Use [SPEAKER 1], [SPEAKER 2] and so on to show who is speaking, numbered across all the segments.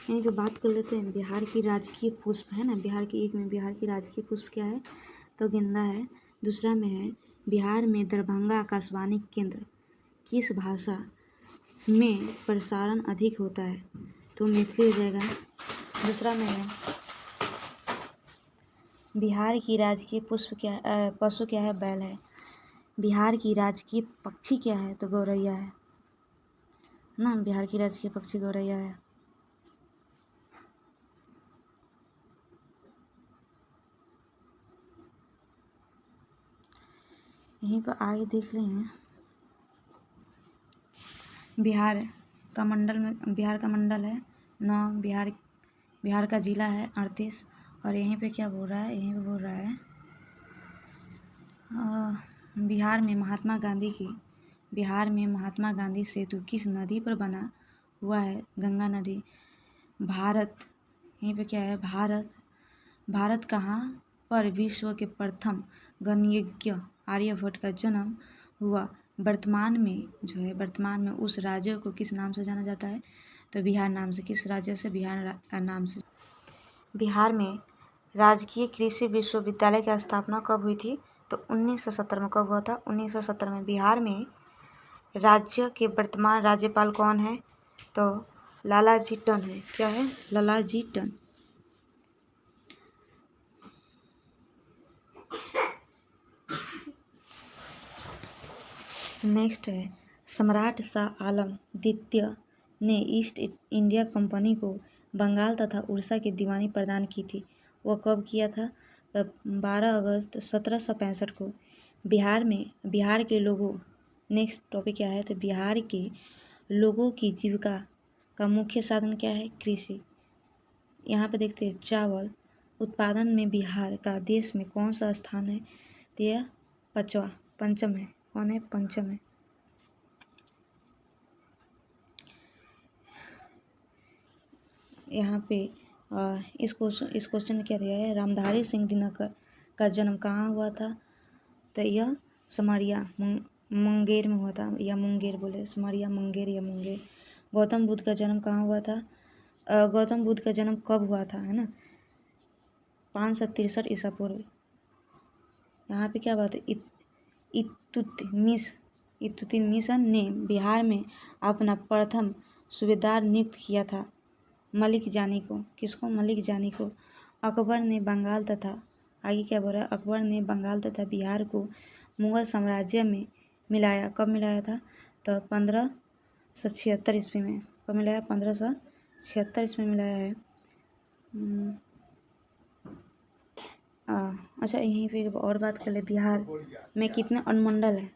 [SPEAKER 1] यहीं पे बात कर लेते हैं। बिहार की राजकीय पुष्प है ना, बिहार की राजकीय पुष्प क्या है, तो गेंदा है। दूसरा में है बिहार में दरभंगा आकाशवाणी केंद्र किस भाषा में प्रसारण अधिक होता है, तो मैथिली हो जाएगा। दूसरा में है बिहार की राजकीय पशु क्या है, बैल है। बिहार की राजकीय पक्षी क्या है, तो गौरैया है ना, बिहार की राजकीय पक्षी गौरैया है। यहीं पर आगे देख लें, बिहार का मंडल है 9, बिहार का जिला है 38। और यहीं पे क्या बोल रहा है, यहीं पे बोल रहा है बिहार में महात्मा गांधी सेतु किस नदी पर बना हुआ है, गंगा नदी। भारत, यहीं पे क्या है, भारत कहाँ पर विश्व के प्रथम गणितज्ञ आर्यभट्ट का जन्म हुआ। वर्तमान में उस राज्य को किस नाम से जाना जाता है, तो बिहार नाम से। किस राज्य से, बिहार नाम से। बिहार में राजकीय कृषि विश्वविद्यालय की स्थापना कब हुई थी, तो 1970 में। कब हुआ था, 1970 में। बिहार में राज्य के वर्तमान राज्यपाल कौन है, तो लालाजी टंडन है। क्या है, लालाजी टंडन। नेक्स्ट है सम्राट शाह आलम द्वितीय ने ईस्ट इंडिया कंपनी को बंगाल तथा उड़ीसा की दीवानी प्रदान की थी। वह कब किया था, तब 12 अगस्त 1765 को। बिहार के लोगों, नेक्स्ट टॉपिक क्या है, तो बिहार के लोगों की जीविका का मुख्य साधन क्या है, कृषि। यहाँ पे देखते हैं चावल उत्पादन में बिहार का देश में कौन सा स्थान है, तो यह पंचम है। कौन है, पंचम है। यहाँ पे इस क्वेश्चन में क्या दिया है, रामधारी सिंह दिनकर का जन्म कहाँ हुआ था, तो यह समरिया मुंगेर में हुआ था, या मुंगेर बोले, समरिया मुंगेर या मुंगेर। गौतम बुद्ध का जन्म कहाँ हुआ था, गौतम बुद्ध का जन्म कब हुआ था, है ना, 563 ईसा पूर्व। यहाँ पे क्या बात है, इल्तुतमिश ने बिहार में अपना प्रथम सूबेदार नियुक्त किया था, मलिक जानी को। किसको, मलिक जानी को। अकबर ने बंगाल तथा, आगे क्या बोल रहा है, अकबर ने बंगाल तथा बिहार को मुगल साम्राज्य में मिलाया। कब मिलाया था, तो 1576 ईस्वी में। कब मिलाया, 1576 ईस्वी में मिलाया है। अच्छा, यहीं पे और बात कर ले, बिहार में कितने अनुमंडल है।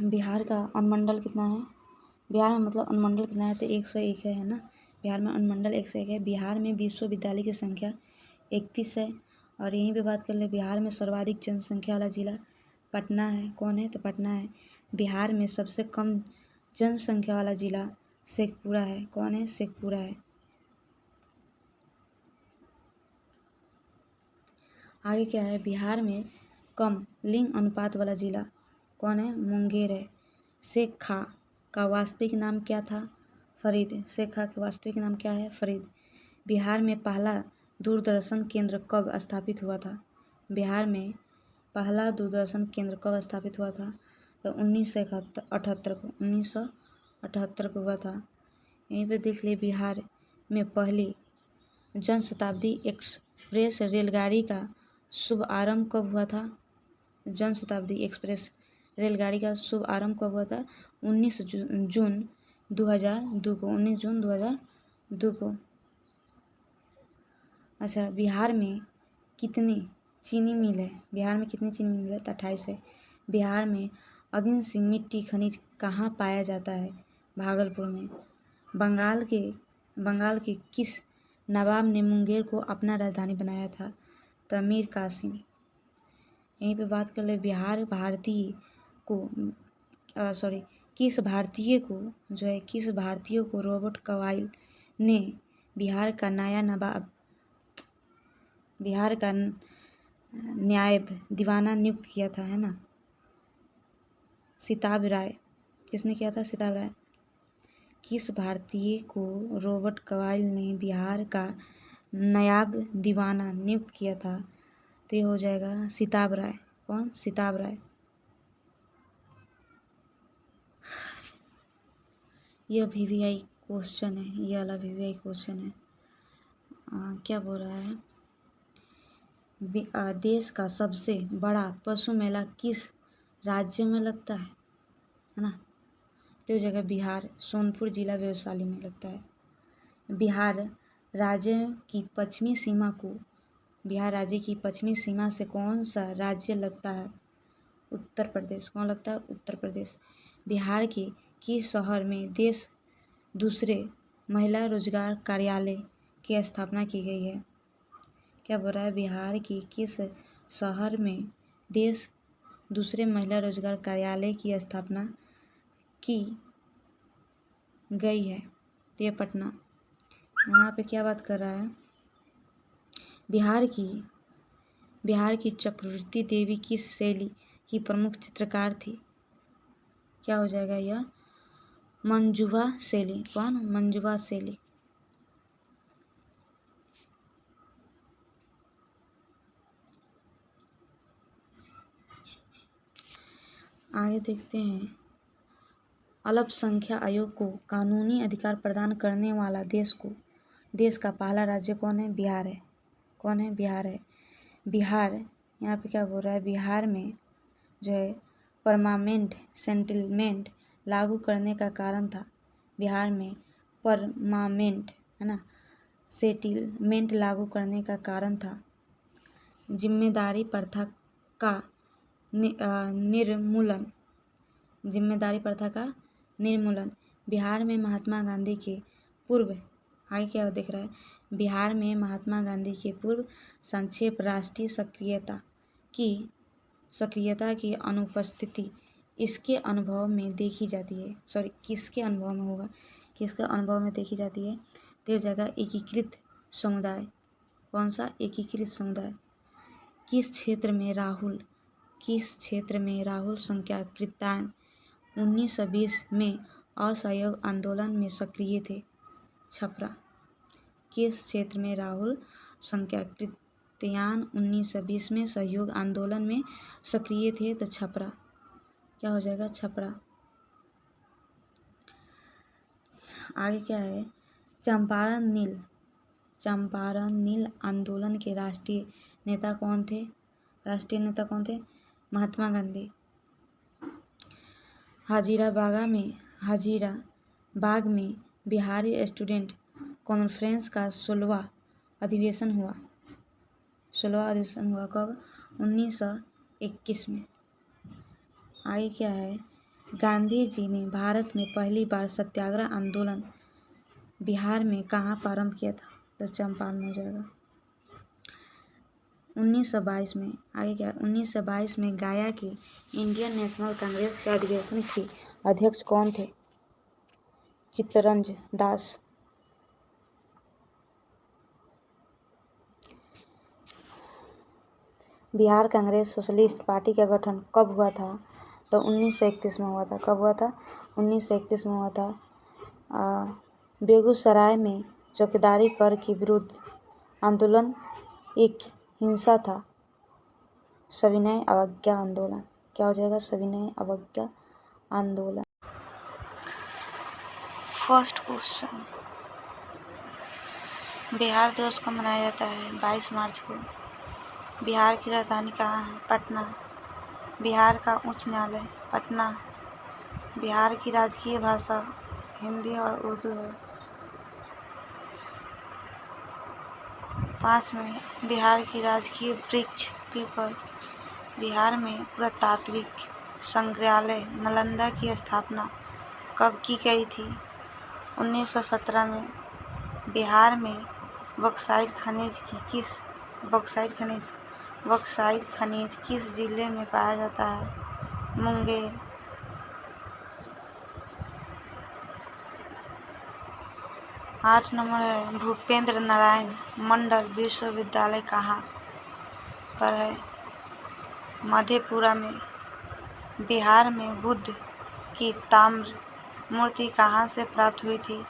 [SPEAKER 1] बिहार का अनुमंडल कितना है, बिहार में मतलब अनुमंडल कितना है, तो 101 है ना। बिहार में अनुमंडल 101 है। बिहार में विश्वविद्यालय की संख्या 31 है। और यहीं पे बात कर ले, बिहार में सर्वाधिक जनसंख्या वाला जिला पटना है। कौन है, तो पटना है। बिहार में सबसे कम जनसंख्या वाला जिला शेखपुरा है। कौन है, शेखपुरा है। आगे क्या है, बिहार में कम लिंग अनुपात वाला जिला कौन है, मुंगेर है। शेखा का वास्तविक नाम क्या था, फरीद। शेखा का वास्तविक नाम क्या है, फरीद। बिहार में पहला दूरदर्शन केंद्र कब स्थापित हुआ था, बिहार में पहला दूरदर्शन केंद्र कब स्थापित हुआ था, तो 1978 को हुआ था। यहीं पे देख लिए, बिहार में पहली जनशताब्दी एक्सप्रेस रेलगाड़ी का शुभ आरंभ कब हुआ था, जनशताब्दी एक्सप्रेस रेलगाड़ी का शुभ आरंभ कब हुआ था, 19 जून 2002 को। 19 जून 2002 को। अच्छा, बिहार में कितनी चीनी मिल है, बिहार में कितनी चीनी मिल है, तो 28 है। बिहार में अगिन सिंह मिट्टी खनिज कहाँ पाया जाता है, भागलपुर में। बंगाल के किस नवाब ने मुंगेर को अपना राजधानी बनाया था, तो मीर कासिम। यहीं पे बात कर ले, किस भारतीय को रॉबर्ट क्लाइव ने बिहार का नायब दीवाना नियुक्त किया था, है ना, सिताब राय। किसने किया था, सिताब राय। किस भारतीय को रॉबर्ट क्लाइव ने बिहार का नायब दीवाना नियुक्त किया था? तो ये हो जाएगा सिताब राय। कौन? सिताब राय। यह VVI क्वेश्चन है, ये वाला VVI क्वेश्चन है। क्या बोल रहा है? देश का सबसे बड़ा पशु मेला किस राज्य में लगता है ना? तो जगह बिहार, सोनपुर जिला वैशाली में लगता है। बिहार राज्य की पश्चिमी सीमा से कौन सा राज्य लगता है? उत्तर प्रदेश। कौन लगता है? उत्तर प्रदेश। बिहार के किस शहर में देश दूसरे महिला रोजगार कार्यालय की स्थापना की गई है? क्या बोल रहा है? बिहार के किस शहर में देश दूसरे महिला रोजगार कार्यालय की स्थापना की गई है? तो ये पटना। यहाँ पे क्या बात कर रहा है? बिहार की चक्रवर्ती देवी किस शैली की प्रमुख चित्रकार थी? क्या हो जाएगा यह? मंजुवा शैली। कौन? मंजुवा शैली। आगे देखते हैं। अल्पसंख्यक आयोग को कानूनी अधिकार प्रदान करने वाला देश का पहला राज्य कौन है? बिहार है। कौन है? बिहार है। बिहार, यहाँ पे क्या बोल रहा है? बिहार में जो है परमानेंट सेटलमेंट लागू करने का कारण था। बिहार में परमानेंट है ना सेटलमेंट लागू करने का कारण था जिम्मेदारी प्रथा का निर्मूलन। जिम्मेदारी प्रथा का निर्मूलन। बिहार में महात्मा गांधी के पूर्व, आगे क्या दिख रहा है? बिहार में महात्मा गांधी के पूर्व संक्षेप राष्ट्रीय सक्रियता की अनुपस्थिति इसके अनुभव में देखी जाती है। किसके अनुभव में होगा? किसके अनुभव में देखी जाती है? तो जगह एकीकृत समुदाय। कौन सा? एकीकृत समुदाय। किस क्षेत्र में राहुल संख्याकृतायन 1920 में असहयोग आंदोलन में सक्रिय थे? छपरा। किस क्षेत्र में राहुल संख्याकृतायन 1920 में सहयोग आंदोलन में सक्रिय थे? तो छपरा। क्या हो जाएगा? छपरा। आगे क्या है? चंपारण नील आंदोलन के राष्ट्रीय नेता कौन थे? महात्मा गांधी। हजीराबाग में बिहारी स्टूडेंट कॉन्फ्रेंस का 16वां अधिवेशन हुआ। कब? 1921 में। आगे क्या है? गांधी जी ने भारत में पहली बार सत्याग्रह आंदोलन बिहार में कहाँ प्रारंभ किया था? तो चंपारण हो जाएगा। 1922 में। आगे क्या? 1922 में गया के इंडियन नेशनल कांग्रेस के अधिवेशन के अध्यक्ष कौन थे? चित्तरंजन दास। बिहार कांग्रेस सोशलिस्ट पार्टी का गठन कब हुआ था? तो 1931 में हुआ था। कब हुआ था? 1931 में हुआ था। बेगूसराय में चौकीदारी कर के विरुद्ध आंदोलन एक हिंसा था। सविनय अवज्ञा आंदोलन। क्या हो जाएगा? सविनय अवज्ञा आंदोलन। फर्स्ट क्वेश्चन, बिहार दिवस कब मनाया जाता है? 22 मार्च को। बिहार की राजधानी कहाँ है? पटना। बिहार का उच्च न्यायालय पटना। बिहार की राजकीय भाषा हिंदी और उर्दू है। 5 में बिहार की राजकीय वृक्ष पीपल। बिहार में पुरातात्विक संग्रहालय नालंदा की स्थापना कब की गई थी? 1917 में। बिहार में बॉक्साइट खनिज किस जिले में पाया जाता है? मुंगेर। 8 नंबर है भूपेंद्र नारायण मंडल विश्वविद्यालय कहाँ पर है? मधेपुरा में। बिहार में बुद्ध की ताम्र मूर्ति कहाँ से प्राप्त हुई थी?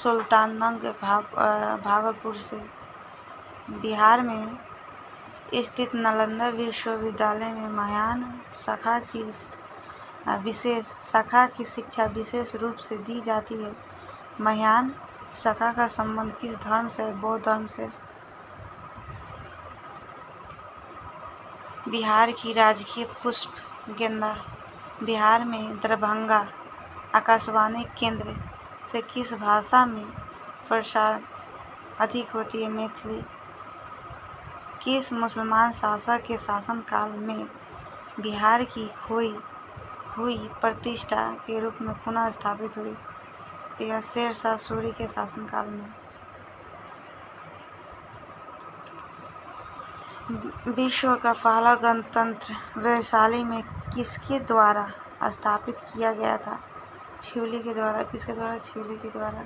[SPEAKER 1] सुल्तानगंज भागलपुर से। बिहार में स्थित नालंदा विश्वविद्यालय में महायान शाखा की शिक्षा विशेष रूप से दी जाती है। महायान शाखा का संबंध किस धर्म से? बौद्ध धर्म से। बिहार की राजकीय पुष्प गेंदा। बिहार में दरभंगा आकाशवाणी केंद्र से किस भाषा में प्रसार अधिक होती है? मैथिली। किस मुसलमान शासक के शासनकाल में बिहार की खोई हुई प्रतिष्ठा के रूप में पुनः स्थापित हुई? तो यह शेरशाह सूरी के शासनकाल में। विश्व का पहला गणतंत्र वैशाली में किसके द्वारा स्थापित किया गया था? छिवली के द्वारा। किसके द्वारा? छिवली के द्वारा।